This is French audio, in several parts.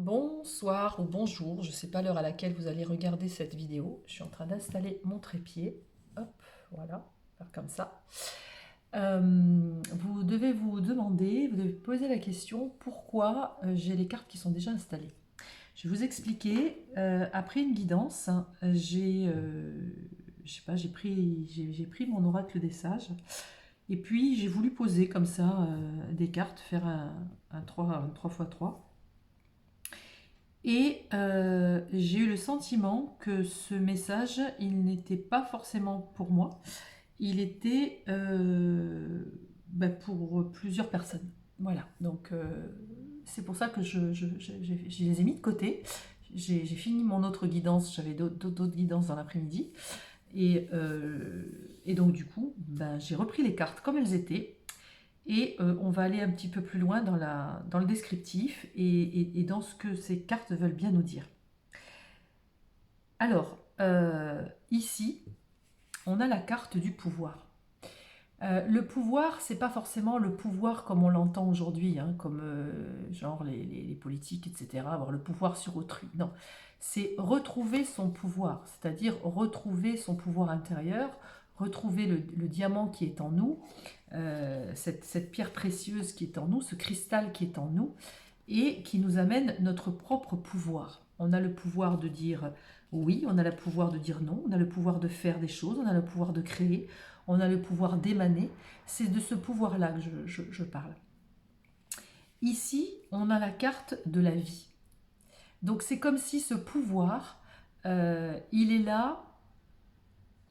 Bonsoir ou bonjour, je ne sais pas l'heure à laquelle vous allez regarder cette vidéo. Je suis en train d'installer mon trépied. Hop, voilà, faire comme ça. Vous devez vous demander, vous devez poser la question pourquoi j'ai les cartes qui sont déjà installées. Je vais vous expliquer. Après une guidance, je sais pas, j'ai pris mon oracle des sages et puis j'ai voulu poser comme ça des cartes, faire un 3x3. Et j'ai eu le sentiment que ce message, il n'était pas forcément pour moi, il était pour plusieurs personnes. Voilà, donc c'est pour ça que je les ai mis de côté. J'ai fini mon autre guidance, j'avais d'autres guidances dans l'après-midi. Et donc du coup, j'ai repris les cartes comme elles étaient. Et on va aller un petit peu plus loin dans le descriptif et dans ce que ces cartes veulent bien nous dire. Alors, ici, on a la carte du pouvoir. Le pouvoir, c'est pas forcément le pouvoir comme on l'entend aujourd'hui, hein, comme genre les politiques, etc., avoir le pouvoir sur autrui. Non, c'est retrouver son pouvoir, c'est-à-dire retrouver son pouvoir intérieur, retrouver le diamant qui est en nous, cette pierre précieuse qui est en nous, ce cristal qui est en nous, et qui nous amène notre propre pouvoir. On a le pouvoir de dire oui, on a le pouvoir de dire non, on a le pouvoir de faire des choses, on a le pouvoir de créer, on a le pouvoir d'émaner. C'est de ce pouvoir-là que je parle. Ici, on a la carte de la vie. Donc c'est comme si ce pouvoir, il est là,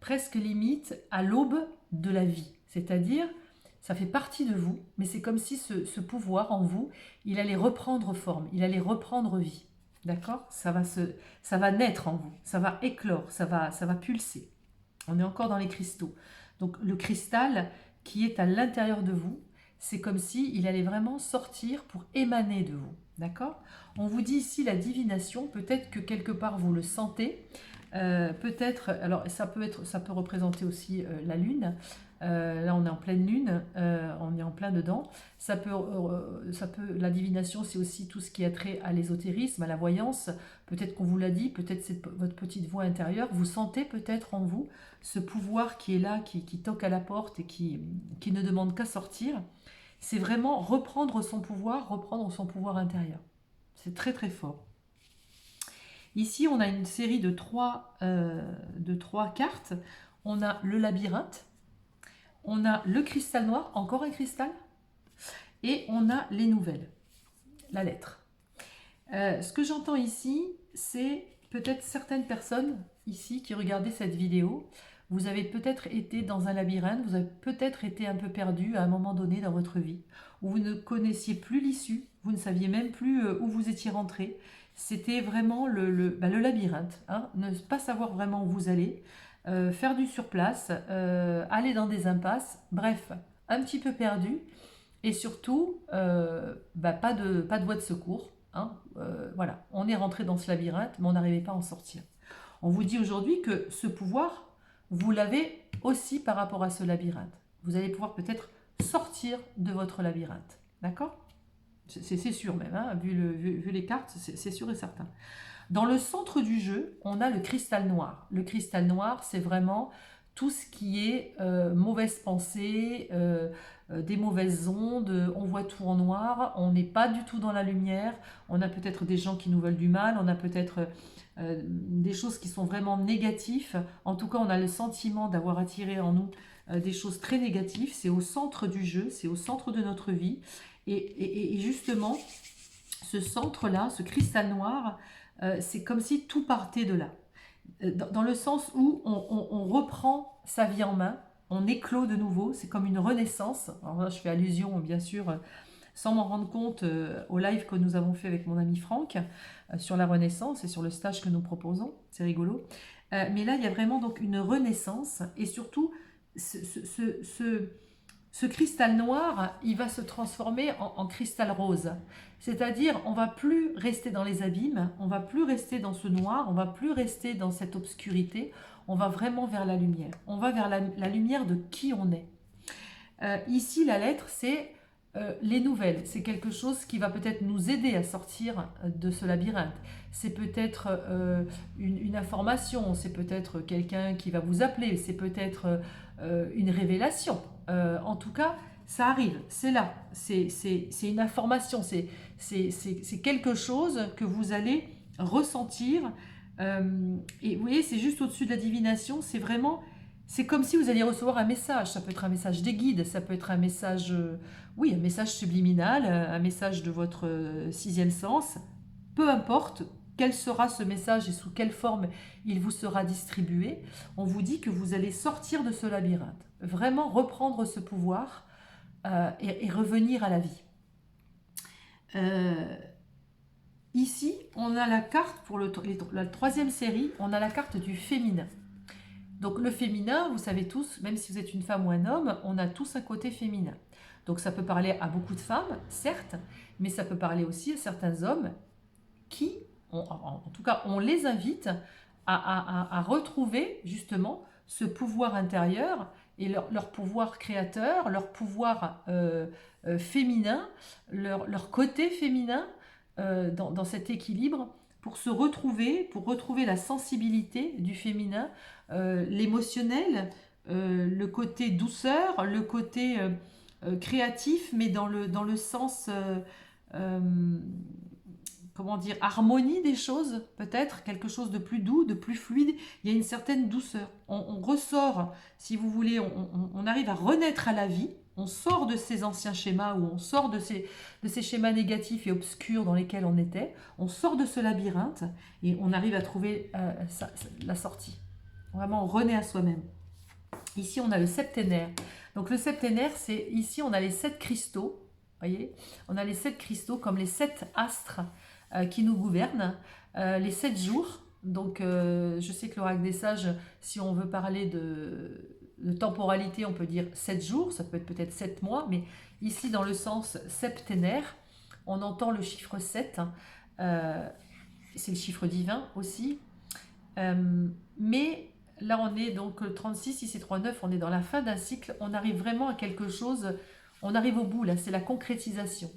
presque limite, à l'aube de la vie. C'est-à-dire, ça fait partie de vous, mais c'est comme si ce pouvoir en vous, il allait reprendre forme, il allait reprendre vie. D'accord ? Ça va naître en vous, ça va éclore, ça va pulser. On est encore dans les cristaux. Donc le cristal qui est à l'intérieur de vous, c'est comme si il allait vraiment sortir pour émaner de vous. D'accord ? On vous dit ici la divination, peut-être que quelque part vous le sentez. Peut-être, alors ça peut représenter aussi la lune. Là, on est en pleine lune, on est en plein dedans. La divination, c'est aussi tout ce qui a trait à l'ésotérisme, à la voyance. Peut-être qu'on vous l'a dit, peut-être c'est votre petite voix intérieure. Vous sentez peut-être en vous ce pouvoir qui est là, qui toque à la porte et qui ne demande qu'à sortir. C'est vraiment reprendre son pouvoir intérieur. C'est très très fort. Ici, on a une série de trois cartes. On a le labyrinthe, on a le cristal noir, encore un cristal, et on a les nouvelles, la lettre. Ce que j'entends ici, c'est peut-être certaines personnes ici qui regardaient cette vidéo. Vous avez peut-être été dans un labyrinthe, vous avez peut-être été un peu perdu à un moment donné dans votre vie, où vous ne connaissiez plus l'issue, vous ne saviez même plus où vous étiez rentré. C'était vraiment le labyrinthe, hein, ne pas savoir vraiment où vous allez, faire du surplace, aller dans des impasses, bref, un petit peu perdu, et surtout, pas de voie de secours. Hein, voilà, on est rentré dans ce labyrinthe, mais on n'arrivait pas à en sortir. On vous dit aujourd'hui que ce pouvoir, vous l'avez aussi par rapport à ce labyrinthe. Vous allez pouvoir peut-être sortir de votre labyrinthe. D'accord ? C'est sûr même, hein, vu les cartes, c'est sûr et certain. Dans le centre du jeu, on a le cristal noir. Le cristal noir, c'est vraiment tout ce qui est mauvaise pensée, des mauvaises ondes, on voit tout en noir, on n'est pas du tout dans la lumière, on a peut-être des gens qui nous veulent du mal, on a peut-être des choses qui sont vraiment négatives. En tout cas, on a le sentiment d'avoir attiré en nous des choses très négatives. C'est au centre du jeu, c'est au centre de notre vie. Et justement, ce centre-là, ce cristal noir, c'est comme si tout partait de là. Dans le sens où on reprend sa vie en main, on éclot de nouveau, c'est comme une renaissance. Alors là, je fais allusion, bien sûr, sans m'en rendre compte, au live que nous avons fait avec mon ami Franck sur la renaissance et sur le stage que nous proposons. C'est rigolo. Mais là, il y a vraiment donc une renaissance et surtout ce cristal noir, il va se transformer en cristal rose. C'est-à-dire, on va plus rester dans les abîmes, on va plus rester dans ce noir, on va plus rester dans cette obscurité, on va vraiment vers la lumière. On va vers la lumière de qui on est. Ici, la lettre, c'est les nouvelles, c'est quelque chose qui va peut-être nous aider à sortir de ce labyrinthe. C'est peut-être une information, c'est peut-être quelqu'un qui va vous appeler, c'est peut-être une révélation. En tout cas, ça arrive, c'est là, c'est une information, c'est quelque chose que vous allez ressentir. Et vous voyez, c'est juste au-dessus de la divination, c'est vraiment, c'est comme si vous alliez recevoir un message. Ça peut être un message des guides, ça peut être un message, oui, un message subliminal, un message de votre sixième sens. Peu importe quel sera ce message et sous quelle forme il vous sera distribué, on vous dit que vous allez sortir de ce labyrinthe, vraiment reprendre ce pouvoir et revenir à la vie. Ici, on a la carte pour la troisième série, on a la carte du féminin. Donc le féminin, vous savez tous, même si vous êtes une femme ou un homme, on a tous un côté féminin. Donc ça peut parler à beaucoup de femmes, certes, mais ça peut parler aussi à certains hommes qui, en tout cas, on les invite à retrouver justement ce pouvoir intérieur et leur pouvoir créateur, leur pouvoir féminin, leur côté féminin dans cet équilibre pour se retrouver, pour retrouver la sensibilité du féminin, l'émotionnel, le côté douceur, le côté créatif, mais dans le sens, comment dire, harmonie des choses, peut-être, quelque chose de plus doux, de plus fluide. Il y a une certaine douceur. On ressort, si vous voulez, on arrive à renaître à la vie. On sort de ces anciens schémas ou on sort de ces schémas négatifs et obscurs dans lesquels on était. On sort de ce labyrinthe et on arrive à trouver la sortie. Vraiment, on renaît à soi-même. Ici, on a le septénaire. Donc, le septénaire, c'est ici, on a les 7 cristaux. Voyez, on a les 7 cristaux comme les 7 astres qui nous gouvernent. Les 7 jours. Donc, je sais que l'oracle des sages, si on veut parler de temporalité, on peut dire 7 jours. Ça peut être peut-être 7 mois. Mais ici, dans le sens septénaire, on entend le chiffre 7. C'est le chiffre divin aussi. Mais là, on est donc 36, 6 et 3, 9, on est dans la fin d'un cycle, on arrive vraiment à quelque chose, on arrive au bout, là, c'est la concrétisation.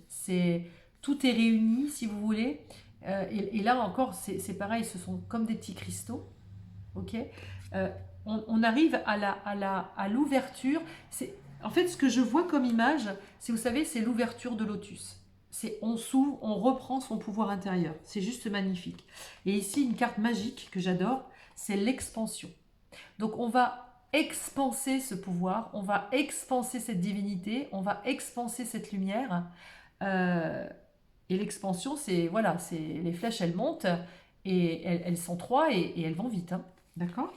Tout est réuni, si vous voulez, et là encore, c'est pareil, ce sont comme des petits cristaux, ok. On arrive à l'ouverture, en fait, ce que je vois comme image, vous savez, c'est l'ouverture de lotus. On s'ouvre, on reprend son pouvoir intérieur, c'est juste magnifique. Et ici, une carte magique que j'adore, c'est l'expansion. Donc on va expanser ce pouvoir, on va expanser cette divinité, on va expanser cette lumière. Et l'expansion, c'est voilà, les flèches, elles montent et elles sont 3 et elles vont vite. Hein. D'accord?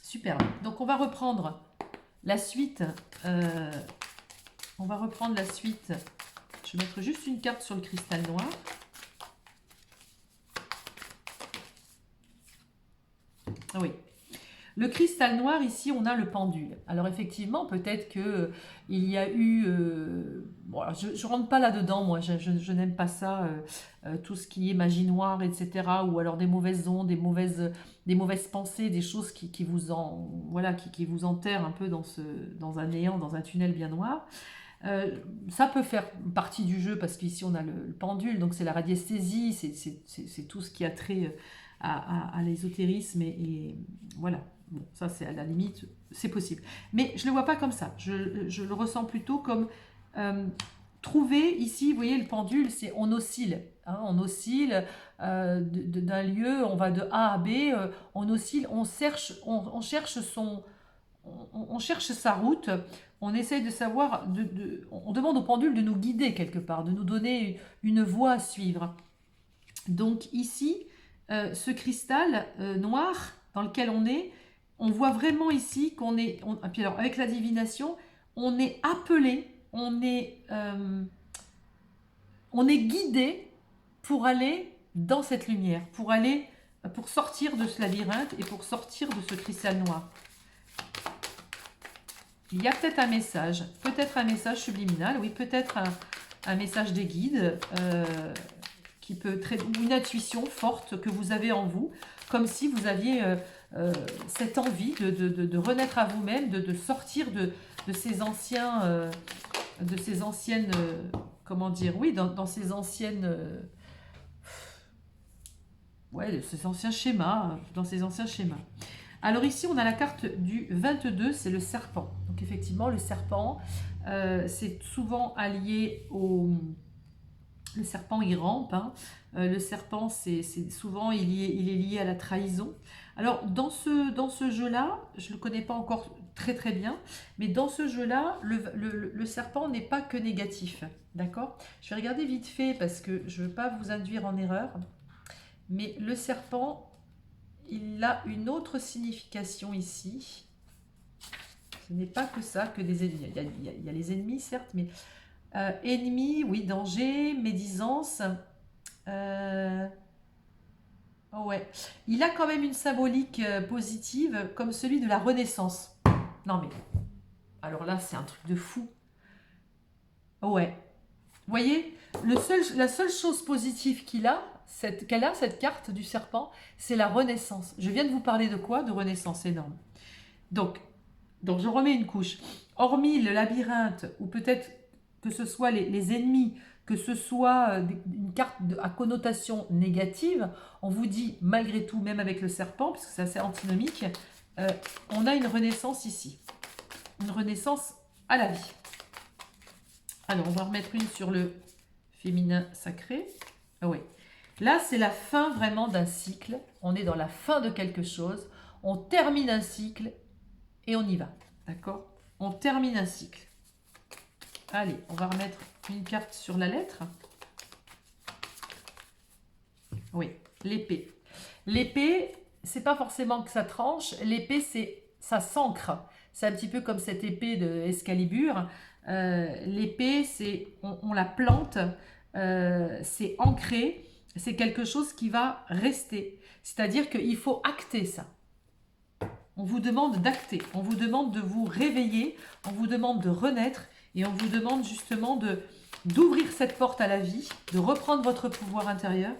Super. Donc on va reprendre la suite. On va reprendre la suite. Je vais mettre juste une carte sur le cristal noir. Oui. Le cristal noir, ici, on a le pendule. Alors, effectivement, peut-être qu'il y a eu... bon, alors, je ne rentre pas là-dedans, moi, je n'aime pas ça, tout ce qui est magie noire, etc. Ou alors des mauvaises ondes, des mauvaises pensées, des choses qui vous vous enterrent un peu dans un néant, dans un tunnel bien noir. Ça peut faire partie du jeu, parce qu'ici, on a le pendule, donc c'est la radiesthésie, c'est tout ce qui a trait à l'ésotérisme, et voilà. Bon, ça, c'est à la limite, c'est possible. Mais je ne le vois pas comme ça. Je le ressens plutôt comme trouver, ici, vous voyez, le pendule, on oscille. Hein, on oscille d'un lieu, on va de A à B, on oscille, on cherche sa route, on essaye de savoir, on demande au pendule de nous guider quelque part, de nous donner une voie à suivre. Donc ici, ce cristal noir dans lequel on voit vraiment ici qu'on est, puis alors avec la divination, on est appelé, on est guidé pour aller dans cette lumière, pour sortir de ce labyrinthe et pour sortir de ce cristal noir. Il y a peut-être un message subliminal, oui, peut-être un message des guides, ou une intuition forte que vous avez en vous, comme si vous aviez cette envie de renaître à vous-même, de sortir de ces anciens de ces anciennes, comment dire, oui, dans ces anciennes, ouais, de ces anciens schémas, dans ces anciens schémas. Alors ici, on a la carte du 22, c'est le serpent. Donc effectivement, le serpent, c'est souvent allié au... Le serpent, il rampe. Hein. Le serpent, c'est souvent, il est lié à la trahison. Alors, dans ce jeu-là, je ne le connais pas encore très très bien, mais dans ce jeu-là, le serpent n'est pas que négatif. D'accord? Je vais regarder vite fait parce que je ne veux pas vous induire en erreur. Mais le serpent, il a une autre signification ici. Ce n'est pas que ça, que des ennemis. Il y a les ennemis, certes, mais ennemis, oui, danger, médisance. Oh ouais. Il a quand même une symbolique positive, comme celui de la Renaissance. Non mais, alors là, c'est un truc de fou. Oh ouais. Vous voyez, la seule chose positive qu'elle a, cette carte du serpent, c'est la Renaissance. Je viens de vous parler de quoi? De Renaissance, énorme. Donc je remets une couche. Hormis le labyrinthe, ou peut-être que ce soit les ennemis, que ce soit une carte à connotation négative, on vous dit malgré tout, même avec le serpent, puisque c'est assez antinomique, on a une renaissance ici. Une renaissance à la vie. Alors, on va remettre une sur le féminin sacré. Ah ouais. Là, c'est la fin vraiment d'un cycle. On est dans la fin de quelque chose. On termine un cycle et on y va. D'accord? On termine un cycle. Allez, on va remettre une carte sur la lettre. Oui, l'épée. L'épée, c'est pas forcément que ça tranche. L'épée, ça s'ancre. C'est un petit peu comme cette épée de Excalibur. L'épée, on la plante. C'est ancré. C'est quelque chose qui va rester. C'est-à-dire qu'il faut acter ça. On vous demande d'acter. On vous demande de vous réveiller. On vous demande de renaître. Et on vous demande justement d'ouvrir cette porte à la vie, de reprendre votre pouvoir intérieur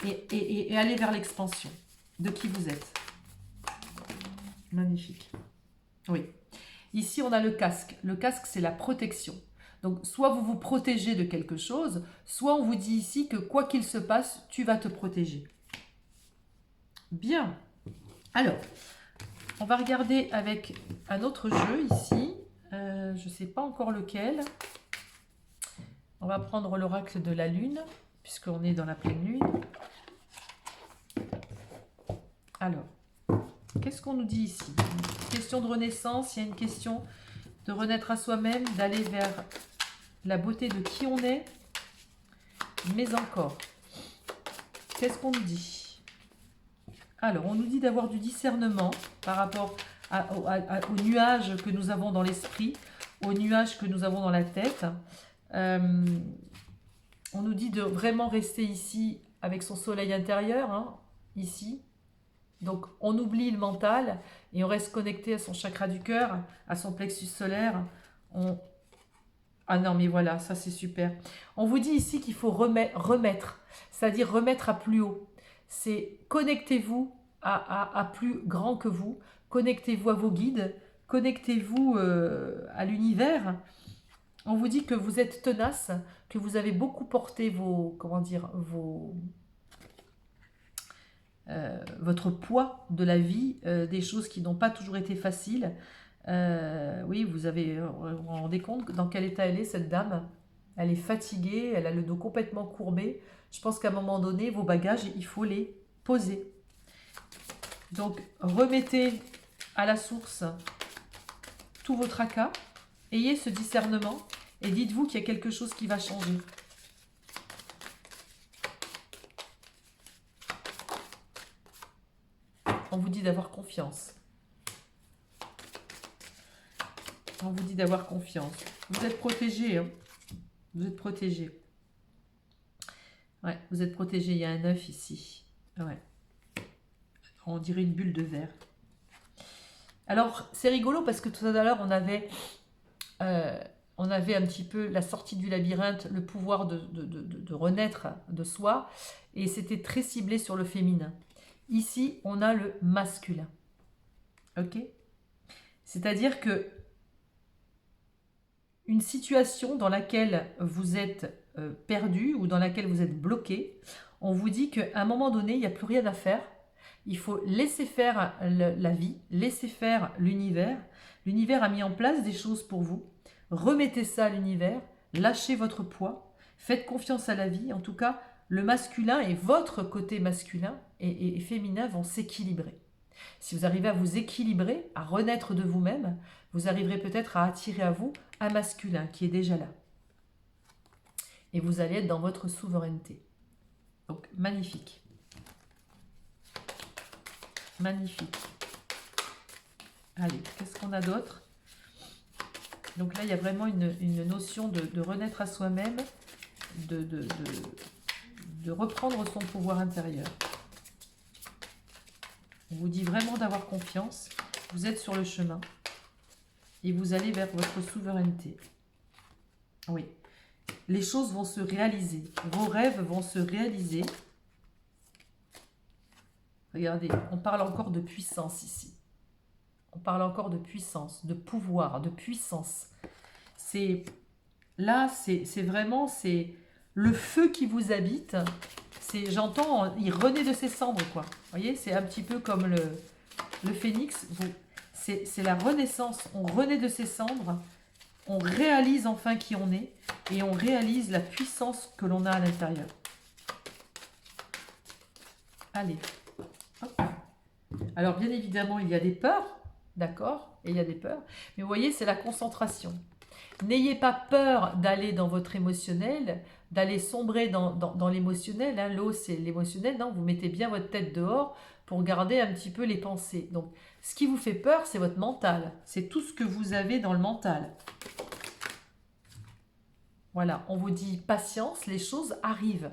et aller vers l'expansion de qui vous êtes. Magnifique. Oui. Ici, on a le casque. Le casque, c'est la protection. Donc, soit vous vous protégez de quelque chose, soit on vous dit ici que quoi qu'il se passe, tu vas te protéger. Bien. Alors, on va regarder avec un autre jeu ici. Je ne sais pas encore lequel. On va prendre l'oracle de la lune, puisqu'on est dans la pleine lune. Alors, qu'est-ce qu'on nous dit ici? Une question de renaissance, il y a une question de renaître à soi-même, d'aller vers la beauté de qui on est. Mais encore, qu'est-ce qu'on nous dit? Alors, on nous dit d'avoir du discernement par rapport aux nuages que nous avons dans l'esprit, aux nuages que nous avons dans la tête. On nous dit de vraiment rester ici avec son soleil intérieur, hein, ici. Donc, on oublie le mental et on reste connecté à son chakra du cœur, à son plexus solaire. Ah non, mais voilà, ça c'est super. On vous dit ici qu'il faut remettre, c'est-à-dire remettre à plus haut. C'est connectez-vous à plus grand que vous, connectez-vous à vos guides, connectez-vous à l'univers. On vous dit que vous êtes tenace, que vous avez beaucoup porté votre poids de la vie, des choses qui n'ont pas toujours été faciles. Oui, vous vous rendez compte dans quel état elle est, cette dame? Elle est fatiguée, elle a le dos complètement courbé. Je pense qu'à un moment donné, vos bagages, il faut les poser. Donc, remettez à la source tous vos tracas. Ayez ce discernement et dites-vous qu'il y a quelque chose qui va changer. On vous dit d'avoir confiance. On vous dit d'avoir confiance. Vous êtes protégé. Hein. Vous êtes protégé. Ouais, vous êtes protégé. Il y a un œuf ici. Ouais. On dirait une bulle de verre. Alors, c'est rigolo parce que tout à l'heure, on avait un petit peu la sortie du labyrinthe, le pouvoir de renaître de soi. Et c'était très ciblé sur le féminin. Ici, on a le masculin. Ok? C'est-à-dire que une situation dans laquelle vous êtes perdu ou dans laquelle vous êtes bloqué. On vous dit qu'à un moment donné, il n'y a plus rien à faire. Il faut laisser faire la vie, laisser faire l'univers. L'univers a mis en place des choses pour vous. Remettez ça à l'univers, lâchez votre poids, faites confiance à la vie. En tout cas, le masculin et votre côté masculin et féminin vont s'équilibrer. Si vous arrivez à vous équilibrer, à renaître de vous-même, vous arriverez peut-être à attirer à vous un masculin qui est déjà là. Et vous allez être dans votre souveraineté. Donc, magnifique. Magnifique. Allez, qu'est-ce qu'on a d'autre? Donc là, il y a vraiment une notion de renaître à soi-même, de reprendre son pouvoir intérieur. On vous dit vraiment d'avoir confiance. Vous êtes sur le chemin. Et vous allez vers votre souveraineté. Oui. Les choses vont se réaliser. Vos rêves vont se réaliser. Regardez, on parle encore de puissance ici. On parle encore de puissance, de pouvoir, de puissance. Là, c'est vraiment le feu qui vous habite. J'entends, il renaît de ses cendres, quoi. Vous voyez, c'est un petit peu comme le phénix. C'est la renaissance. On renaît de ses cendres. On réalise enfin qui on est. Et on réalise la puissance que l'on a à l'intérieur. Allez. Hop. Alors, bien évidemment, il y a des peurs. D'accord? Et il y a des peurs. Mais vous voyez, c'est la concentration. N'ayez pas peur d'aller dans votre émotionnel, d'aller sombrer dans l'émotionnel. Hein. L'eau, c'est l'émotionnel. Non, vous mettez bien votre tête dehors pour garder un petit peu les pensées. Donc, ce qui vous fait peur, c'est votre mental. C'est tout ce que vous avez dans le mental. Voilà, on vous dit patience, les choses arrivent.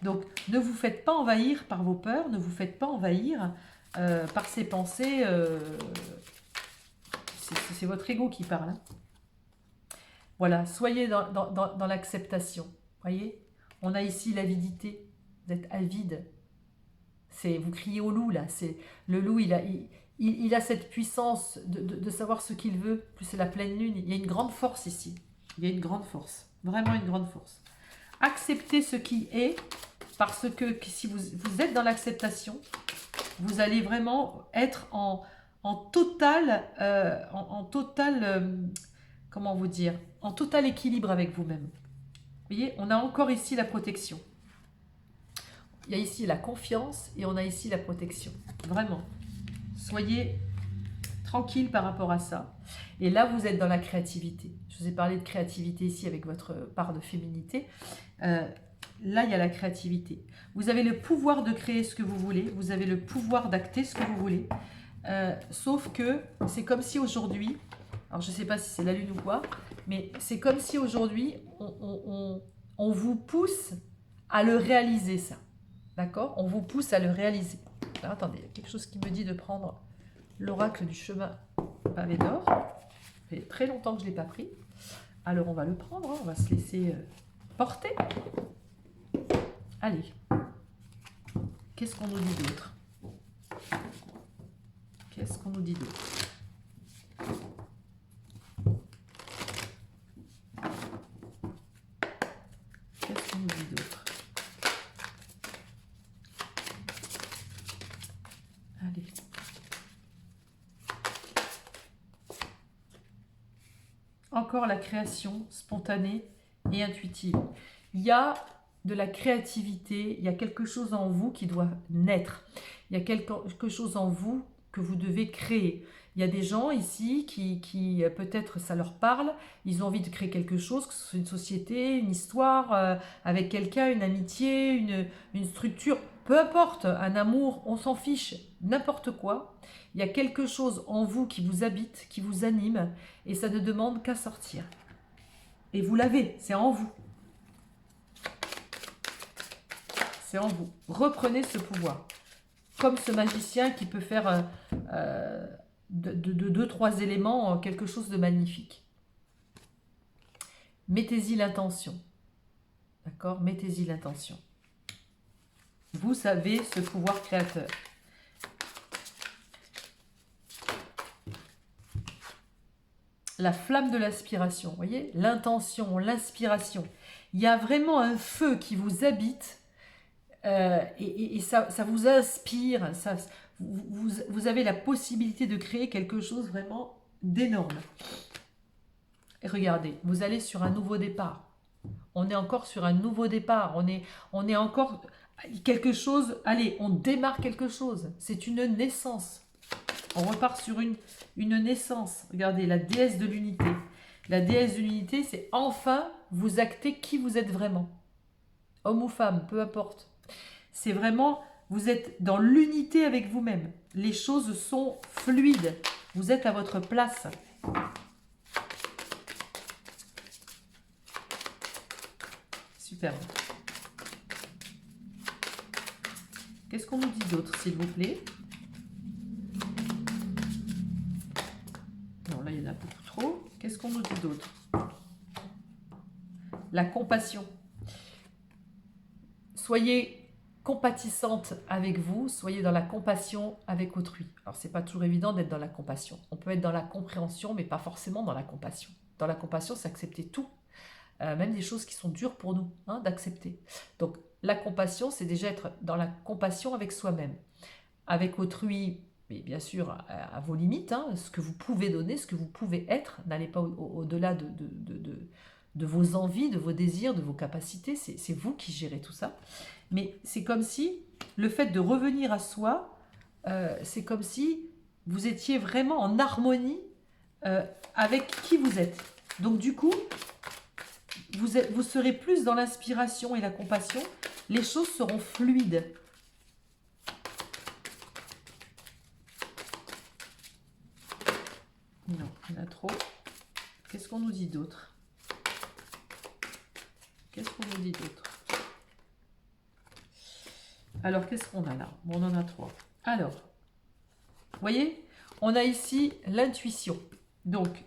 Donc, ne vous faites pas envahir par vos peurs, ne vous faites pas envahir par ces pensées. C'est votre ego qui parle. Hein. Voilà, soyez dans l'acceptation. Voyez, on a ici l'avidité. Vous êtes avide. Vous criez au loup, là. Le loup, il a cette puissance de savoir ce qu'il veut. Plus c'est la pleine lune. Il y a une grande force ici. Il y a une grande force. Vraiment une grande force. Acceptez ce qui est, parce que si vous êtes dans l'acceptation, vous allez vraiment être en total, comment vous dire, en total équilibre avec vous-même. Vous voyez, on a encore ici la protection. Il y a ici la confiance et on a ici la protection. Vraiment. Soyez tranquille par rapport à ça. Et là, vous êtes dans la créativité. Je vous ai parlé de créativité ici avec votre part de féminité. Là, il y a la créativité. Vous avez le pouvoir de créer ce que vous voulez. Vous avez le pouvoir d'acter ce que vous voulez. Sauf que c'est comme si aujourd'hui, alors je ne sais pas si c'est la lune ou quoi, mais c'est comme si aujourd'hui, on vous pousse à le réaliser, ça. D'accord? On vous pousse à le réaliser. Alors, attendez, il y a quelque chose qui me dit de prendre l'oracle du chemin pavé d'or. Ça fait très longtemps que je ne l'ai pas pris. Alors, on va le prendre, hein, on va se laisser porter. Allez. Qu'est-ce qu'on nous dit d'autre? Qu'est-ce qu'on nous dit d'autre? Qu'est-ce qu'on nous dit d'autre? Allez. Encore la création spontanée et intuitive. Il y a de la créativité, il y a quelque chose en vous qui doit naître. Il y a quelque chose en vous que vous devez créer. Il y a des gens ici qui peut-être ça leur parle, ils ont envie de créer quelque chose, que ce soit une société, une histoire, avec quelqu'un, une amitié, une structure, peu importe, un amour, on s'en fiche, n'importe quoi. Il y a quelque chose en vous qui vous habite, qui vous anime, et ça ne demande qu'à sortir. Et vous l'avez, c'est en vous. C'est en vous. Reprenez ce pouvoir. Comme ce magicien qui peut faire de 2-3 éléments quelque chose de magnifique. Mettez-y l'intention. D'accord? Mettez-y l'intention. Vous savez ce pouvoir créateur. la flamme de l'aspiration. Vous voyez, l'intention, l'inspiration. Il y a vraiment un feu qui vous habite et ça vous inspire. Vous avez la possibilité de créer quelque chose vraiment d'énorme. Et regardez, vous allez sur un nouveau départ. On est encore sur un nouveau départ. On est encore quelque chose. Allez, on démarre quelque chose. C'est une naissance. On repart sur une naissance. Regardez, la déesse de l'unité. La déesse de l'unité, c'est enfin vous acter qui vous êtes vraiment. Homme ou femme, peu importe. C'est vraiment, vous êtes dans l'unité avec vous-même. Les choses sont fluides. Vous êtes à votre place. Superbe. Qu'est-ce qu'on nous dit d'autre, s'il vous plaît? Non, là, il y en a beaucoup trop. Qu'est-ce qu'on nous dit d'autre? La compassion. Soyez compatissante avec vous, soyez dans la compassion avec autrui. Alors, c'est pas toujours évident d'être dans la compassion. On peut être dans la compréhension, mais pas forcément dans la compassion. Dans la compassion, c'est accepter tout. Même des choses qui sont dures pour nous, hein, d'accepter. Donc, la compassion, c'est déjà être dans la compassion avec soi-même. Avec autrui, mais bien sûr, à vos limites, hein, ce que vous pouvez donner, ce que vous pouvez être. N'allez pas au-delà de vos envies, de vos désirs, de vos capacités. C'est vous qui gérez tout ça. Mais c'est comme si le fait de revenir à soi, c'est comme si vous étiez vraiment en harmonie avec qui vous êtes. Donc du coup, vous serez plus dans l'inspiration et la compassion. Les choses seront fluides. Non, il y en a trop. Qu'est-ce qu'on nous dit d'autre? Qu'est-ce qu'on nous dit d'autre? Alors, qu'est-ce qu'on a là? Bon, on en a trois. Alors, vous voyez, on a ici l'intuition. Donc,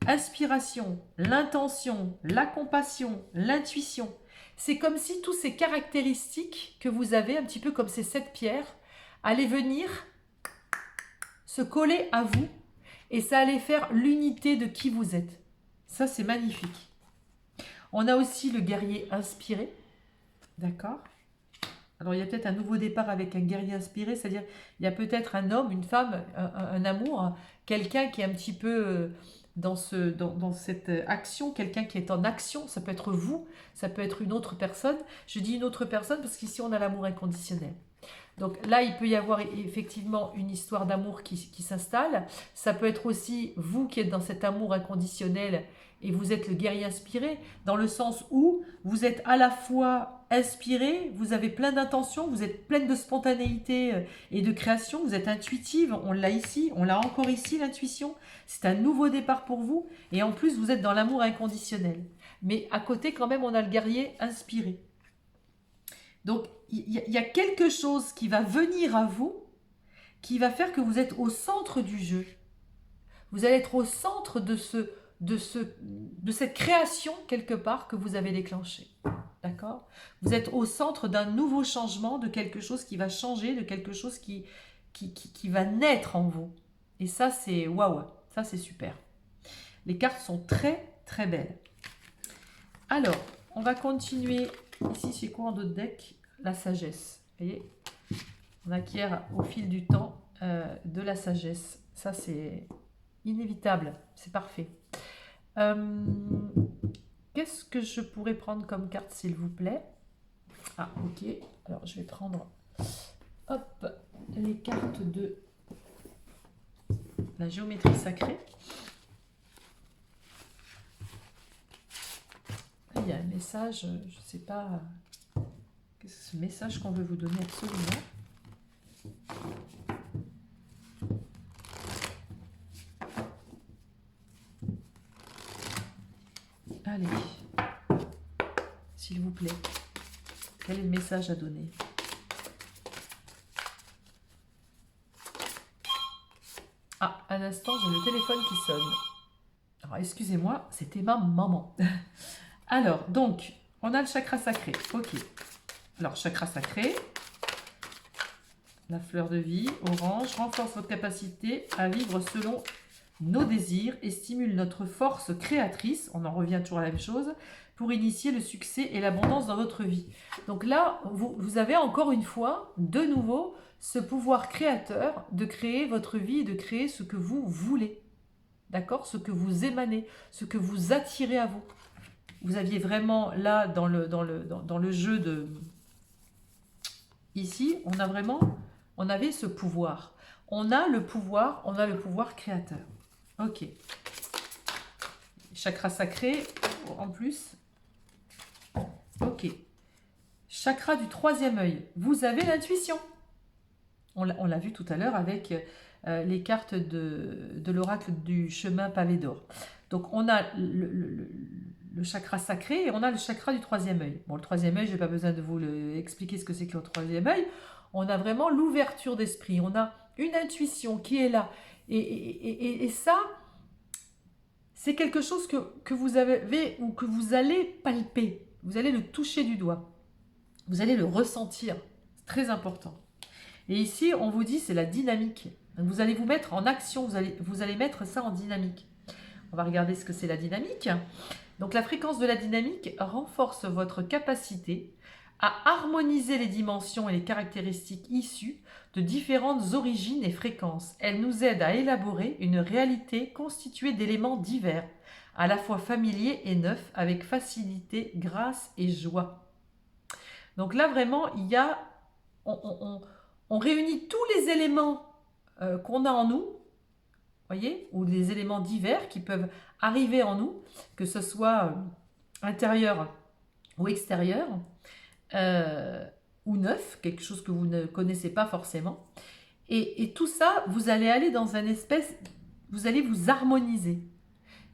inspiration, l'intention, la compassion, l'intuition. C'est comme si toutes ces caractéristiques que vous avez, un petit peu comme ces 7 pierres, allaient venir se coller à vous et ça allait faire l'unité de qui vous êtes. Ça, c'est magnifique. On a aussi le guerrier inspiré. D'accord? Alors, il y a peut-être un nouveau départ avec un guerrier inspiré, c'est-à-dire il y a peut-être un homme, une femme, un amour, quelqu'un qui est un petit peu dans cette action, quelqu'un qui est en action. Ça peut être vous, ça peut être une autre personne. Je dis une autre personne parce qu'ici, on a l'amour inconditionnel. Donc là, il peut y avoir effectivement une histoire d'amour qui s'installe. Ça peut être aussi vous qui êtes dans cet amour inconditionnel et vous êtes le guerrier inspiré, dans le sens où vous êtes à la fois inspiré, vous avez plein d'intentions, vous êtes pleine de spontanéité et de création, vous êtes intuitive, on l'a ici, on l'a encore ici, l'intuition. C'est un nouveau départ pour vous et en plus, vous êtes dans l'amour inconditionnel. Mais à côté, quand même, on a le guerrier inspiré. Donc, il y a quelque chose qui va venir à vous, qui va faire que vous êtes au centre du jeu. Vous allez être au centre de cette création, quelque part, que vous avez déclenchée. D'accord? Vous êtes au centre d'un nouveau changement, de quelque chose qui va changer, de quelque chose qui va naître en vous. Et ça, c'est waouh, ça, c'est super. Les cartes sont très, très belles. Alors, on va continuer. Ici, c'est quoi en d'autres decks? La sagesse. Vous voyez, on acquiert au fil du temps de la sagesse. Ça, c'est inévitable. C'est parfait. Qu'est-ce que je pourrais prendre comme carte, s'il vous plaît? Ah, ok. Alors, je vais prendre hop, les cartes de la géométrie sacrée. Il y a un message, je ne sais pas... C'est ce message qu'on veut vous donner absolument. Allez, s'il vous plaît, quel est le message à donner? Ah, un instant, j'ai le téléphone qui sonne. Alors, excusez-moi, c'était ma maman. Alors, donc, on a le chakra sacré. Ok. Alors, chakra sacré, la fleur de vie, orange, renforce votre capacité à vivre selon nos désirs et stimule notre force créatrice, on en revient toujours à la même chose, pour initier le succès et l'abondance dans votre vie. Donc là, vous avez encore une fois, de nouveau, ce pouvoir créateur de créer votre vie, de créer ce que vous voulez. D'accord? Ce que vous émanez, ce que vous attirez à vous. Vous aviez vraiment là, dans le jeu de... Ici, on avait ce pouvoir. On a le pouvoir créateur. Ok. Chakra sacré, en plus. Ok. Chakra du troisième œil. Vous avez l'intuition. On l'a vu tout à l'heure avec les cartes de l'oracle du chemin pavé d'or. Donc, on a le chakra sacré et on a le chakra du troisième œil. Bon, le troisième œil, je n'ai pas besoin de vous expliquer ce que c'est que le troisième œil. On a vraiment l'ouverture d'esprit. On a une intuition qui est là. Et ça, c'est quelque chose que vous avez ou que vous allez palper. Vous allez le toucher du doigt. Vous allez le ressentir. C'est très important. Et ici, on vous dit, c'est la dynamique. Donc, vous allez vous mettre en action. Vous allez mettre ça en dynamique. On va regarder ce que c'est la dynamique. Donc, la fréquence de la dynamique renforce votre capacité à harmoniser les dimensions et les caractéristiques issues de différentes origines et fréquences. Elle nous aide à élaborer une réalité constituée d'éléments divers, à la fois familiers et neufs, avec facilité, grâce et joie. Donc là, vraiment, il y a... On réunit tous les éléments qu'on a en nous, voyez, ou des éléments divers qui peuvent arriver en nous, que ce soit intérieur ou extérieur, ou neuf, quelque chose que vous ne connaissez pas forcément. Et tout ça, vous allez aller dans un espèce, vous allez vous harmoniser.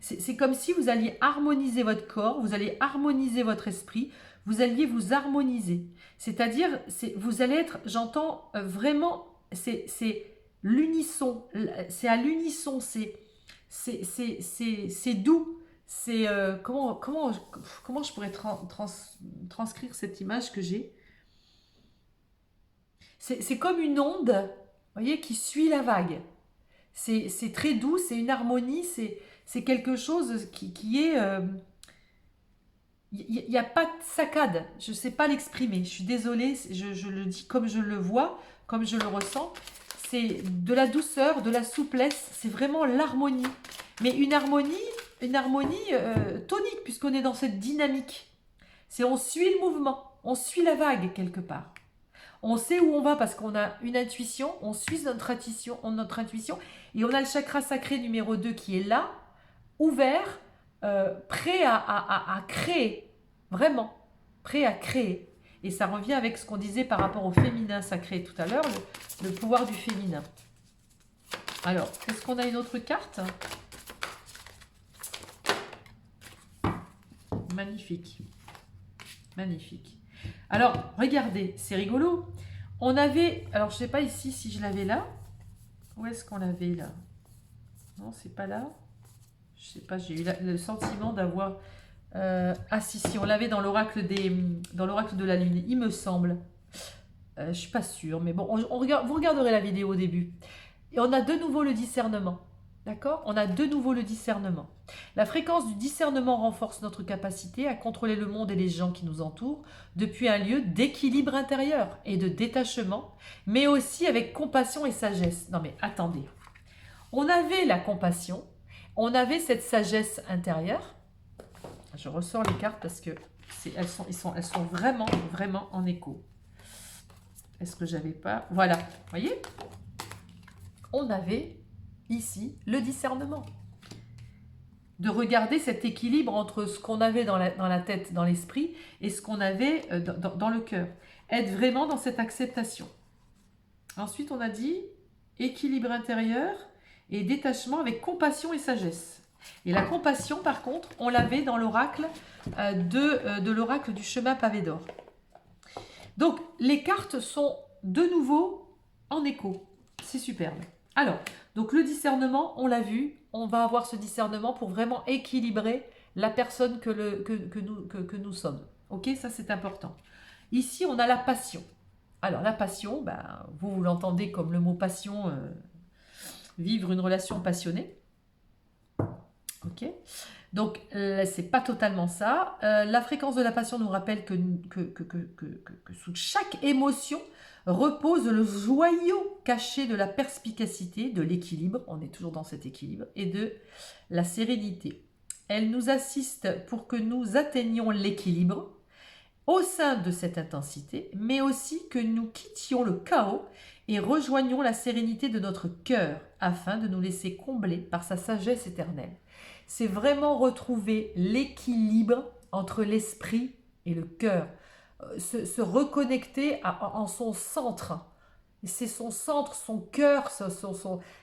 C'est comme si vous alliez harmoniser votre corps, vous allez harmoniser votre esprit, vous alliez vous harmoniser. C'est-à-dire, vous allez être, j'entends vraiment, c'est l'unisson, c'est à l'unisson, c'est doux, c'est comment je pourrais transcrire cette image que j'ai. C'est comme une onde, vous voyez, qui suit la vague. C'est très doux, c'est une harmonie, c'est quelque chose qui est... Il n'y a pas de saccade, je ne sais pas l'exprimer, je suis désolée, je le dis comme je le vois, comme je le ressens. C'est de la douceur, de la souplesse, c'est vraiment l'harmonie. Mais une harmonie tonique, puisqu'on est dans cette dynamique. On suit le mouvement, on suit la vague quelque part. On sait où on va parce qu'on a une intuition, on suit notre intuition, et on a le chakra sacré numéro 2 qui est là, ouvert, prêt à créer, vraiment, prêt à créer. Et ça revient avec ce qu'on disait par rapport au féminin sacré tout à l'heure, le pouvoir du féminin. Alors, est-ce qu'on a une autre carte? Magnifique. Magnifique. Alors, regardez, c'est rigolo. On avait, alors je ne sais pas ici si je l'avais là. Où est-ce qu'on l'avait là? Non, c'est pas là. Je sais pas, j'ai eu le sentiment d'avoir... ah si, on l'avait dans l'oracle de la lune, il me semble. Je suis pas sûre, mais bon, vous regarderez la vidéo au début. Et on a de nouveau le discernement. D'accord? On a de nouveau le discernement. La fréquence du discernement renforce notre capacité à contrôler le monde et les gens qui nous entourent depuis un lieu d'équilibre intérieur et de détachement, mais aussi avec compassion et sagesse. Non mais attendez. On avait la compassion, on avait cette sagesse intérieure. Je ressors les cartes parce que elles sont vraiment, vraiment en écho. Est-ce que j'avais pas... Voilà, vous voyez? On avait ici le discernement. De regarder cet équilibre entre ce qu'on avait dans la tête, dans l'esprit, et ce qu'on avait dans le cœur. Être vraiment dans cette acceptation. Ensuite, on a dit équilibre intérieur et détachement avec compassion et sagesse. Et la compassion, par contre, on l'avait dans l'oracle de l'oracle du chemin pavé d'or. Donc, les cartes sont de nouveau en écho. C'est superbe. Alors, donc le discernement, on l'a vu, on va avoir ce discernement pour vraiment équilibrer la personne que nous sommes. Ok, ça c'est important. Ici, on a la passion. Alors, la passion, ben, vous l'entendez comme le mot passion, vivre une relation passionnée. Ok. Donc, c'est pas totalement ça. La fréquence de la passion nous rappelle que sous chaque émotion repose le joyau caché de la perspicacité, de l'équilibre, on est toujours dans cet équilibre, et de la sérénité. Elle nous assiste pour que nous atteignions l'équilibre au sein de cette intensité, mais aussi que nous quittions le chaos et rejoignions la sérénité de notre cœur afin de nous laisser combler par sa sagesse éternelle. C'est vraiment retrouver l'équilibre entre l'esprit et le cœur, se reconnecter en son centre. C'est son centre, son cœur,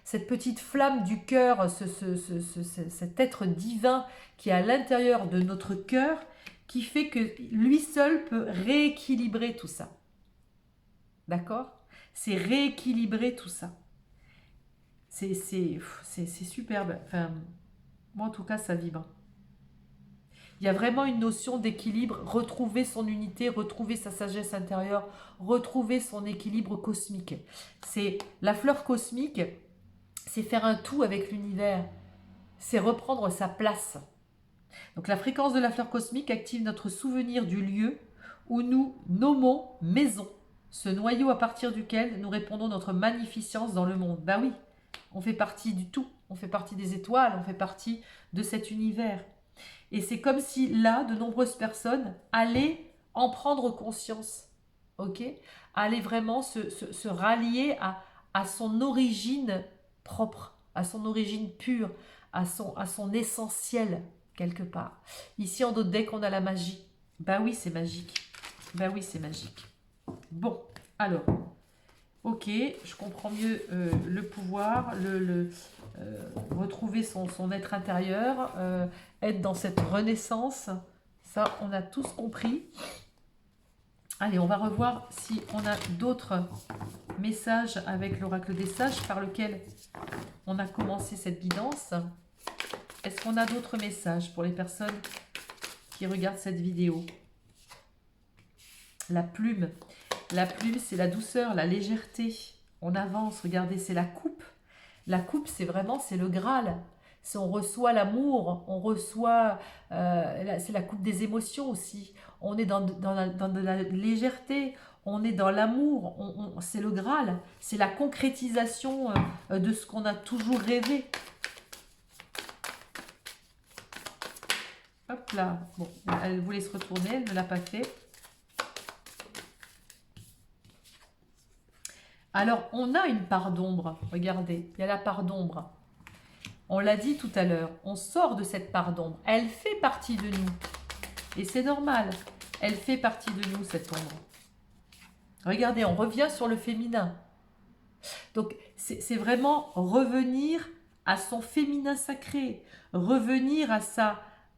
cette petite flamme du cœur, cet être divin qui est à l'intérieur de notre cœur, qui fait que lui seul peut rééquilibrer tout ça. D'accord? C'est rééquilibrer tout ça. C'est superbe. Enfin, moi, en tout cas, ça vibre. Il y a vraiment une notion d'équilibre, retrouver son unité, retrouver sa sagesse intérieure, retrouver son équilibre cosmique. C'est la fleur cosmique, c'est faire un tout avec l'univers, c'est reprendre sa place. Donc la fréquence de la fleur cosmique active notre souvenir du lieu où nous nommons maison, ce noyau à partir duquel nous répondons notre magnificence dans le monde. Ben oui, on fait partie du tout, on fait partie des étoiles, on fait partie de cet univers. Et c'est comme si là, de nombreuses personnes allaient en prendre conscience, ok? Allaient vraiment se rallier à son origine propre, à son origine pure, à son essentiel, quelque part. Ici, en d'autres decks, on a la magie. Ben oui, c'est magique. Ben oui, c'est magique. Bon, alors, ok, je comprends mieux le pouvoir, retrouver son être intérieur, être dans cette renaissance. Ça, on a tous compris. Allez, on va revoir si on a d'autres messages avec l'oracle des sages par lequel on a commencé cette guidance. Est-ce qu'on a d'autres messages pour les personnes qui regardent cette vidéo? La plume. La plume, c'est la douceur, la légèreté. On avance, regardez, c'est la coupe. La coupe, c'est vraiment, c'est le Graal. Si on reçoit l'amour, on reçoit, c'est la coupe des émotions aussi. On est dans de la légèreté, on est dans l'amour, c'est le Graal. C'est la concrétisation de ce qu'on a toujours rêvé. Hop là, bon, elle voulait se retourner, elle ne l'a pas fait. Alors, on a une part d'ombre, regardez, il y a la part d'ombre. On l'a dit tout à l'heure, on sort de cette part d'ombre. Elle fait partie de nous. Et c'est normal, elle fait partie de nous, cette ombre. Regardez, on revient sur le féminin. Donc, c'est vraiment revenir à son féminin sacré, revenir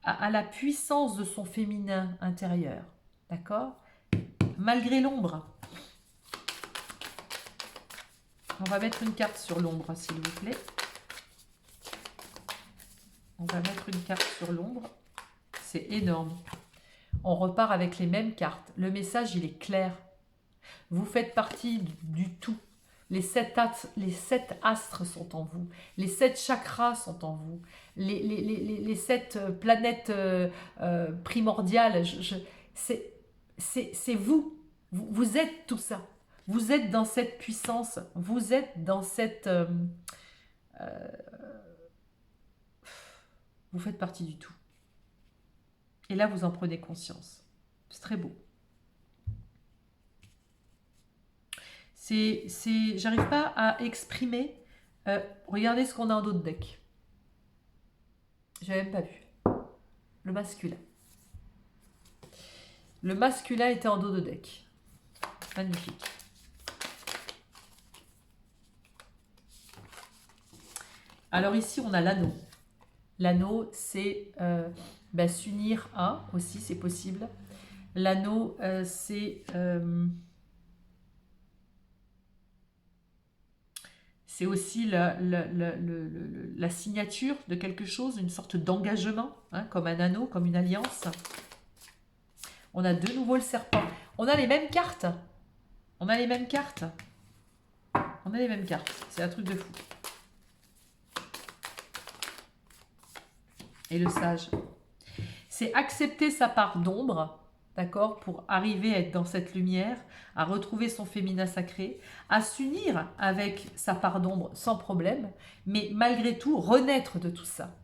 à la puissance de son féminin intérieur. D'accord? Malgré l'ombre. On va mettre une carte sur l'ombre, s'il vous plaît. On va mettre une carte sur l'ombre. C'est énorme. On repart avec les mêmes cartes. Le message, il est clair. Vous faites partie du tout. Les sept astres sont en vous. Les 7 chakras sont en vous. Les 7 planètes primordiales. C'est vous. Vous êtes tout ça. Vous êtes dans cette puissance. Vous êtes dans cette... vous faites partie du tout. Et là, vous en prenez conscience. C'est très beau. J'arrive pas à exprimer. Regardez ce qu'on a en d'autres decks. J'avais même pas vu. Le masculin. Le masculin était en dos de deck. Magnifique. Alors ici, on a l'anneau. L'anneau, c'est s'unir à aussi, c'est possible. L'anneau, c'est aussi la signature de quelque chose, une sorte d'engagement, hein, comme un anneau, comme une alliance. On a de nouveau le serpent. On a les mêmes cartes. On a les mêmes cartes. On a les mêmes cartes. C'est un truc de fou. et le sage. C'est accepter sa part d'ombre, d'accord, pour arriver à être dans cette lumière, à retrouver son féminin sacré, à s'unir avec sa part d'ombre sans problème, mais malgré tout renaître de tout ça,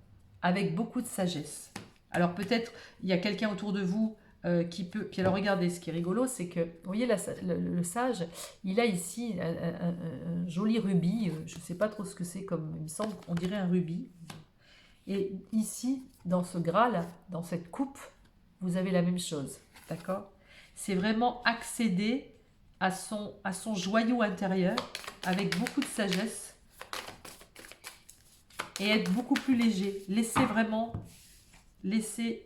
avec beaucoup de sagesse. Alors peut-être il y a quelqu'un autour de vous qui peut... Puis alors regardez, ce qui est rigolo, c'est que, vous voyez, le sage, il a ici un joli rubis, je ne sais pas trop ce que c'est, comme il me semble, on dirait un rubis. Et ici, dans ce Graal, dans cette coupe, vous avez la même chose, d'accord? C'est vraiment accéder à son joyau intérieur avec beaucoup de sagesse et être beaucoup plus léger.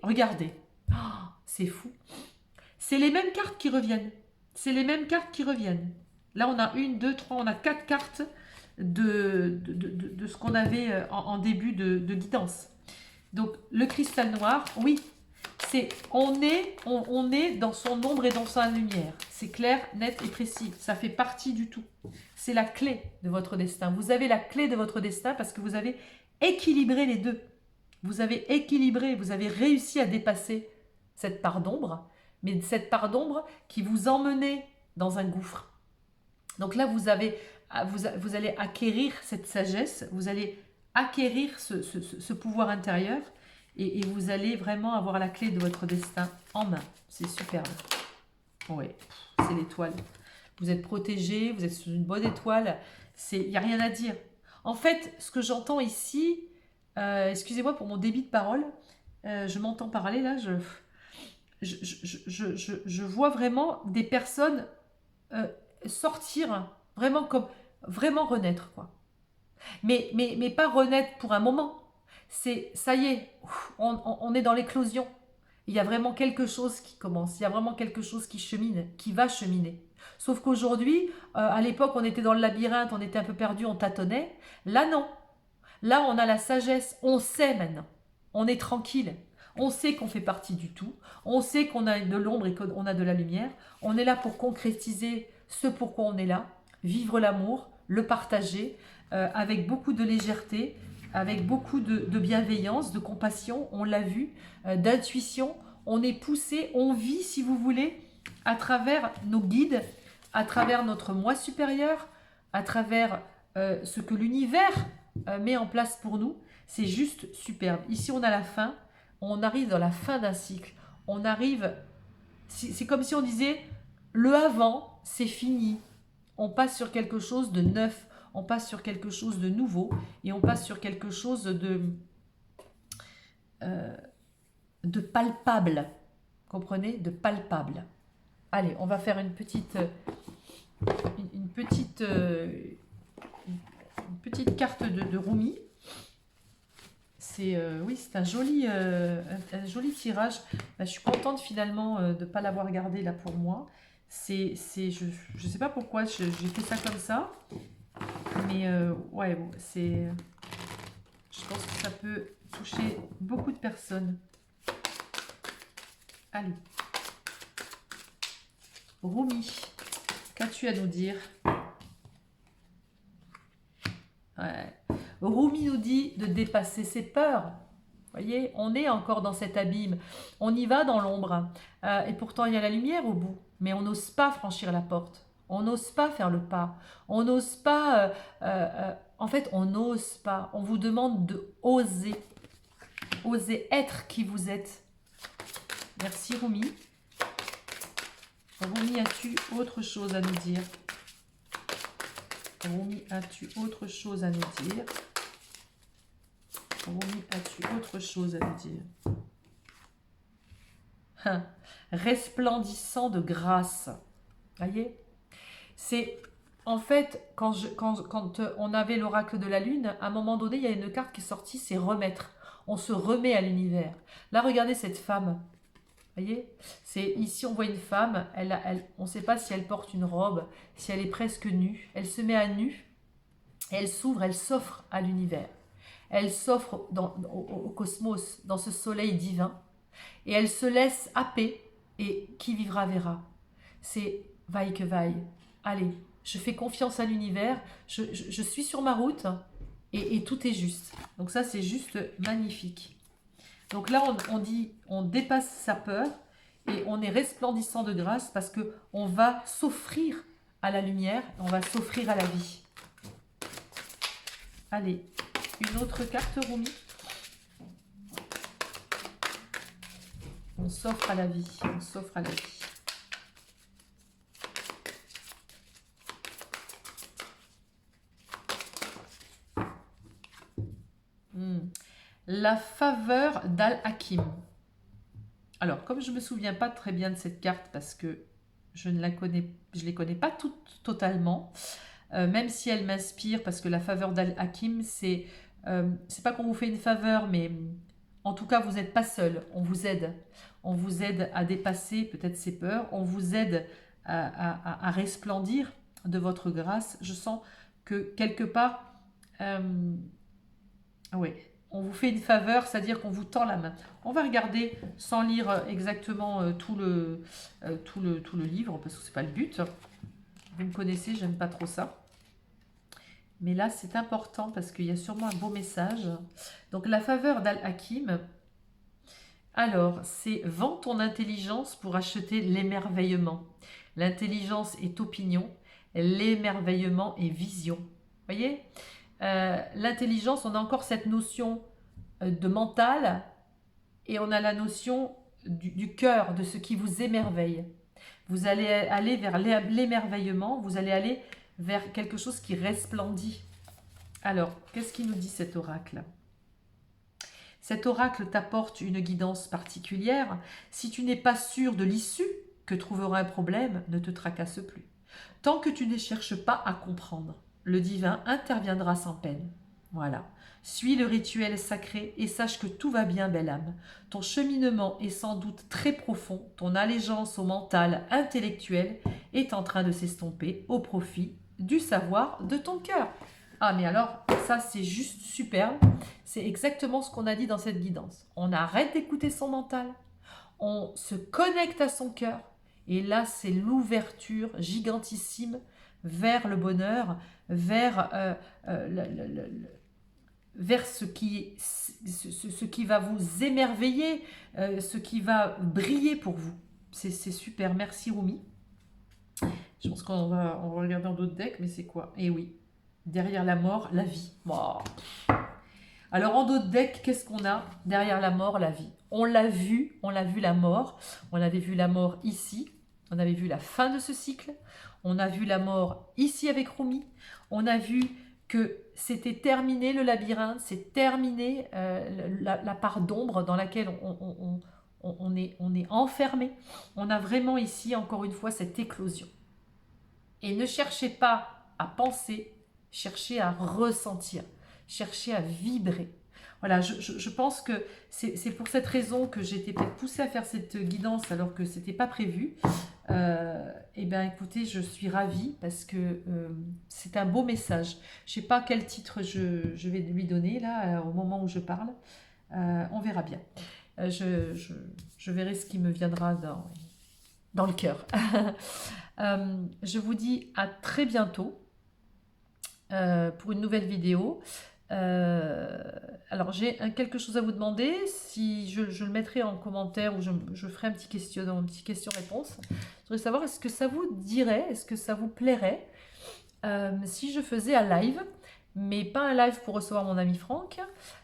Regardez, oh, c'est fou. C'est les mêmes cartes qui reviennent. C'est les mêmes cartes qui reviennent. Là, on a 1, 2, 3, on a 4 cartes de ce qu'on avait en début de guidance. Donc, le cristal noir, oui, on est dans son ombre et dans sa lumière. C'est clair, net et précis. Ça fait partie du tout. C'est la clé de votre destin. Vous avez la clé de votre destin parce que vous avez équilibré les deux. Vous avez équilibré, vous avez réussi à dépasser cette part d'ombre, mais cette part d'ombre qui vous emmenait dans un gouffre. Donc là, vous allez acquérir cette sagesse, vous allez acquérir ce pouvoir intérieur et vous allez vraiment avoir la clé de votre destin en main. C'est superbe. Oui, c'est l'étoile. Vous êtes protégé, vous êtes sous une bonne étoile. Il n'y a rien à dire. En fait, ce que j'entends ici, excusez-moi pour mon débit de parole, je m'entends parler là, je vois vraiment des personnes sortir vraiment comme vraiment renaître quoi. Mais pas renaître pour un moment. C'est ça y est, on est dans l'éclosion. Il y a vraiment quelque chose qui commence, il y a vraiment quelque chose qui chemine, qui va cheminer. Sauf qu'aujourd'hui, à l'époque, on était dans le labyrinthe, on était un peu perdu, on tâtonnait. Là, non. Là, on a la sagesse, on sait maintenant. On est tranquille. On sait qu'on fait partie du tout. On sait qu'on a de l'ombre et qu'on a de la lumière. On est là pour concrétiser ce pourquoi on est là. Vivre l'amour, le partager avec beaucoup de légèreté, avec beaucoup de bienveillance, de compassion, on l'a vu, d'intuition. On est poussé, on vit, si vous voulez, à travers nos guides, à travers notre moi supérieur, à travers ce que l'univers met en place pour nous. C'est juste superbe. Ici, on a la fin. On arrive dans la fin d'un cycle. On arrive... C'est comme si on disait, le avant, c'est fini. On passe sur quelque chose de neuf. On passe sur quelque chose de nouveau. Et on passe sur quelque chose de palpable. Comprenez? De palpable. Allez, on va faire une petite carte de Rumi. Oui, c'est un joli tirage. Je suis contente finalement de ne pas l'avoir gardé là pour moi. Je sais pas pourquoi j'ai fait ça comme ça. Mais ouais, bon, je pense que ça peut toucher beaucoup de personnes. Allez. Rumi, qu'as-tu à nous dire? Ouais. Rumi nous dit de dépasser ses peurs. Vous voyez, on est encore dans cet abîme. On y va dans l'ombre. Et pourtant, il y a la lumière au bout. Mais on n'ose pas franchir la porte. On n'ose pas faire le pas. On n'ose pas... en fait, on n'ose pas. On vous demande de oser. Oser être qui vous êtes. Merci Rumi. Rumi, as-tu autre chose à nous dire? Rumi, as-tu autre chose à nous dire? Rumi, as-tu autre chose à nous dire? Resplendissant de grâce. Voyez? C'est en fait, quand on avait l'oracle de la lune, à un moment donné, il y a une carte qui est sortie, c'est remettre. On se remet à l'univers. Là, regardez cette femme. Voyez, ici on voit une femme, on ne sait pas si elle porte une robe, si elle est presque nue. Elle se met à nu, et elle s'ouvre, elle s'offre à l'univers. Elle s'offre au cosmos, dans ce soleil divin, et elle se laisse happer, et qui vivra verra. C'est vaille que vaille. Allez, je fais confiance à l'univers, je suis sur ma route, et tout est juste. Donc ça, c'est juste magnifique. Donc là, on dit, on dépasse sa peur et on est resplendissant de grâce parce que on va s'offrir à la lumière, on va s'offrir à la vie. Allez, une autre carte, Rumi. On s'offre à la vie, on s'offre à la vie. La faveur d'Al-Hakim. Alors, comme je ne me souviens pas très bien de cette carte parce que je ne les connais pas toutes totalement, même si elle m'inspire, parce que la faveur d'Al-Hakim, c'est pas qu'on vous fait une faveur, mais en tout cas, vous n'êtes pas seul, on vous aide. On vous aide à dépasser peut-être ses peurs, on vous aide à resplendir de votre grâce. Je sens que quelque part, oui, on vous fait une faveur, c'est-à-dire qu'on vous tend la main. On va regarder sans lire exactement tout le livre, parce que ce n'est pas le but. Vous me connaissez, j'aime pas trop ça. Mais là, c'est important parce qu'il y a sûrement un beau message. Donc, la faveur d'Al-Hakim. Alors, c'est « Vends ton intelligence pour acheter l'émerveillement. L'intelligence est opinion, l'émerveillement est vision. » Vous voyez, l'intelligence, on a encore cette notion de mental et on a la notion du cœur, de ce qui vous émerveille. Vous allez aller vers l'émerveillement, vous allez aller vers quelque chose qui resplendit. Alors, qu'est-ce qui nous dit cet oracle? Cet oracle t'apporte une guidance particulière. Si tu n'es pas sûr de l'issue que trouvera un problème, ne te tracasse plus. Tant que tu ne cherches pas à comprendre, le divin interviendra sans peine. Voilà. Suis le rituel sacré et sache que tout va bien, belle âme. Ton cheminement est sans doute très profond. Ton allégeance au mental intellectuel est en train de s'estomper au profit du savoir de ton cœur. Ah, mais alors, ça, c'est juste superbe. C'est exactement ce qu'on a dit dans cette guidance. On arrête d'écouter son mental. On se connecte à son cœur. Et là, c'est l'ouverture gigantissime vers le bonheur, vers ce qui va vous émerveiller, ce qui va briller pour vous. C'est super. Merci, Rumi. Je pense qu'on va regarder dans d'autres decks, mais c'est quoi? Eh oui. Derrière la mort, la vie. Oh. Alors en d'autres decks, qu'est-ce qu'on a? Derrière la mort, la vie. On l'a vu la mort. On avait vu la mort ici. On avait vu la fin de ce cycle. On a vu la mort ici avec Rumi. On a vu que c'était terminé le labyrinthe, c'est terminé la part d'ombre dans laquelle on est enfermé. On a vraiment ici, encore une fois, cette éclosion. Et ne cherchez pas à penser, cherchez à ressentir, cherchez à vibrer. Voilà, je pense que c'est pour cette raison que j'ai été peut-être poussée à faire cette guidance alors que ce n'était pas prévu. Eh bien, écoutez, je suis ravie parce que c'est un beau message. Je ne sais pas quel titre je vais lui donner là, au moment où je parle. On verra bien. Je verrai ce qui me viendra dans le cœur. Je vous dis à très bientôt pour une nouvelle vidéo. Alors j'ai quelque chose à vous demander, si je le mettrai en commentaire ou je ferai un petit question-réponse. Je voudrais savoir, est-ce que ça vous dirait, est-ce que ça vous plairait si je faisais un live, mais pas un live pour recevoir mon ami Franck,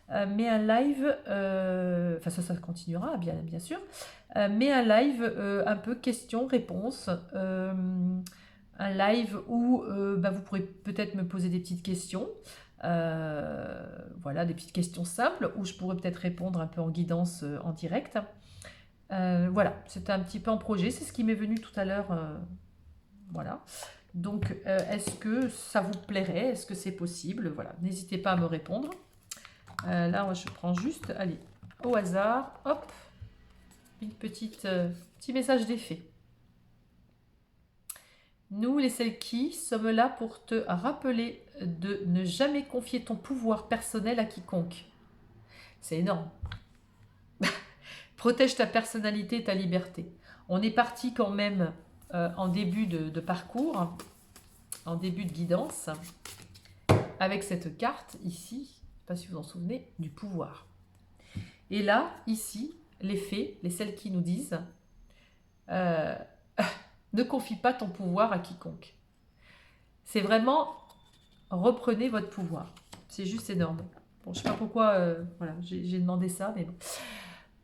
mais un live, enfin ça continuera bien sûr, mais un live un peu questions-réponses, un live où vous pourrez peut-être me poser des petites questions. Voilà, des petites questions simples où je pourrais peut-être répondre un peu en guidance en direct. Voilà, c'était un petit peu en projet, c'est ce qui m'est venu tout à l'heure. Voilà. Donc, est-ce que ça vous plairait? Est-ce que c'est possible? Voilà, n'hésitez pas à me répondre. Là, je prends juste, allez, au hasard, hop, une petit message d'effet. Nous, les Selkies, sommes là pour te rappeler de ne jamais confier ton pouvoir personnel à quiconque. C'est énorme. Protège ta personnalité et ta liberté. On est parti quand même en début de parcours, en début de guidance, avec cette carte ici, je ne sais pas si vous vous en souvenez, du pouvoir. Et là, ici, les fées, les celles qui nous disent euh, ne confie pas ton pouvoir à quiconque. C'est vraiment reprenez votre pouvoir. C'est juste énorme. Bon, je sais pas pourquoi voilà, j'ai demandé ça, mais bon.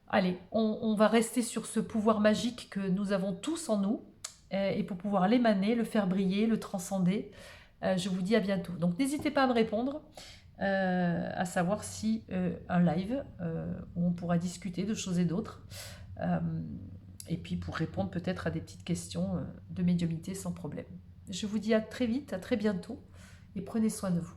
Allez, on va rester sur ce pouvoir magique que nous avons tous en nous. Et pour pouvoir l'émaner, le faire briller, le transcender, je vous dis à bientôt. Donc n'hésitez pas à me répondre, à savoir si un live où on pourra discuter de choses et d'autres. Et puis pour répondre peut-être à des petites questions de médiumnité sans problème. Je vous dis à très vite, à très bientôt et prenez soin de vous.